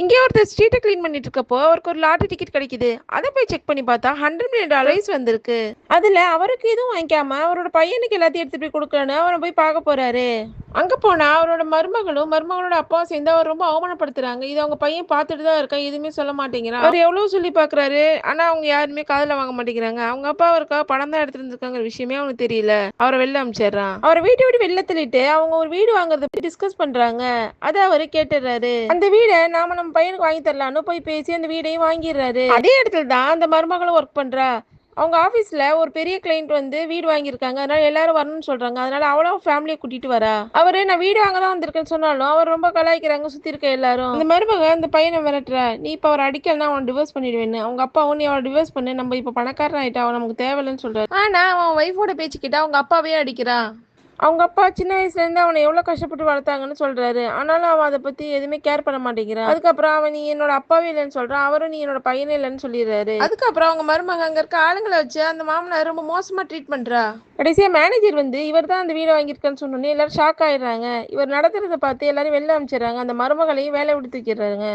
இங்கே ஒருத்தர் ஸ்ட்ரீட்டை க்ளீன் பண்ணிட்டு இருக்கப்போ அவருக்கு ஒரு லாட்டரி டிக்கெட் கிடைக்குது. அதை போய் செக் பண்ணி பார்த்தா $100 million வந்திருக்கு. அதுல அவருக்கு எதுவும் வாங்கிக்காம அவரோட பையனுக்கு எல்லாத்தையும் எடுத்துட்டு போய் கொடுக்கணும்னு அவரை போய் பார்க்க போறாரு. அங்க போனா அவரோட மருமகளும் மருமகளோட அப்பாவும் சேர்ந்து அவர் ரொம்ப அவமானப்படுத்துறாங்க. இது அவங்க பையன் பார்த்துட்டு தான் இருக்கான், எதுவுமே சொல்ல மாட்டேங்கிறான். அவர் எவ்வளவு சொல்லி பாக்குறாரு, ஆனா அவங்க யாருமே காதுல வாங்க மாட்டேங்கிறாங்க. அவங்க அப்பா அவருக்காக பணம் தான் எடுத்துட்டு இருந்திருக்காங்க விஷயமே அவனுக்கு தெரியல. அவரை வெளில அனுப்பிச்சிடுறான். அவரை வீட்டை விட்டு வெளில தள்ளிட்டு அவங்க ஒரு வீடு வாங்குறத பத்தி டிஸ்கஸ் பண்றாங்க. அதை அவரு கேட்டுறாரு. அந்த வீடை நாம நம்ம பையனுக்கு வாங்கி தரலான்னு போய் பேசி அந்த வீடையும் வாங்கிடுறாரு. அதே இடத்துல தான் அந்த மருமகளும் ஒர்க் பண்றா. அவங்க ஆபீஸ்ல ஒரு பெரிய கிளைண்ட் வந்து வீடு வாங்கியிருக்காங்க, அதனால எல்லாரும் வரணும்னு சொல்றாங்க. அதனால அவளும் ஃபேமிலியை கூட்டிட்டு வரா. அவரு நான் வீடு வாங்க தான் வந்திருக்கேன்னு சொன்னாலும் அவர் ரொம்ப கலாய்க்கிறாங்க சுத்தி இருக்க எல்லாரும். அந்த மருமக அந்த பையனை மிரட்டுறா, நீ இப்ப அவர் அடிக்கலன்னா அவன் டிவோர்ஸ் பண்ணிடுவேன்னு. அவங்க அப்பாவும் நீ அவளை டிவோர்ஸ் பண்ணு, நம்ம இப்ப பணக்காரன் ஆயிட்டா, அவன் நமக்கு தேவையில்லைன்னு சொல்றாரு. ஆனா அவன் ஒய்ஃபோட பேச்சு கிட்ட அவங்க அப்பாவே அடிக்கிறான். அவங்க அப்பா சின்ன வயசுல இருந்து அவனை எவ்வளவு கஷ்டப்பட்டு வளர்த்தாங்கன்னு சொல்றாரு. ஆனாலும் அவன் அதை பத்தி எதுவுமே கேர் பண்ண மாட்டேங்கிறான். அதுக்கப்புறம் அவன் நீ என்னோட அப்பாவே இல்லைன்னு சொல்றான். அவரும் நீ என்னோட பையனே இல்லைன்னு சொல்லிடுறாரு. அதுக்கப்புறம் அவங்க மருமக அங்க இருக்க ஆளுங்களை வச்சு அந்த மாமனார் ரொம்ப மோசமா ட்ரீட் பண்றா. கடைசியா மேனேஜர் வந்து இவர் தான் அந்த வீடை வாங்கியிருக்கான்னு சொன்னோன்னே எல்லாரும் ஷாக் ஆயிடுறாங்க. இவர் நடத்துறதை பார்த்து எல்லாரும் வெளில அனுப்பிச்சிடுறாங்க. அந்த மருமகளையும் வேலை விட்டு தூக்கிடுறாங்க.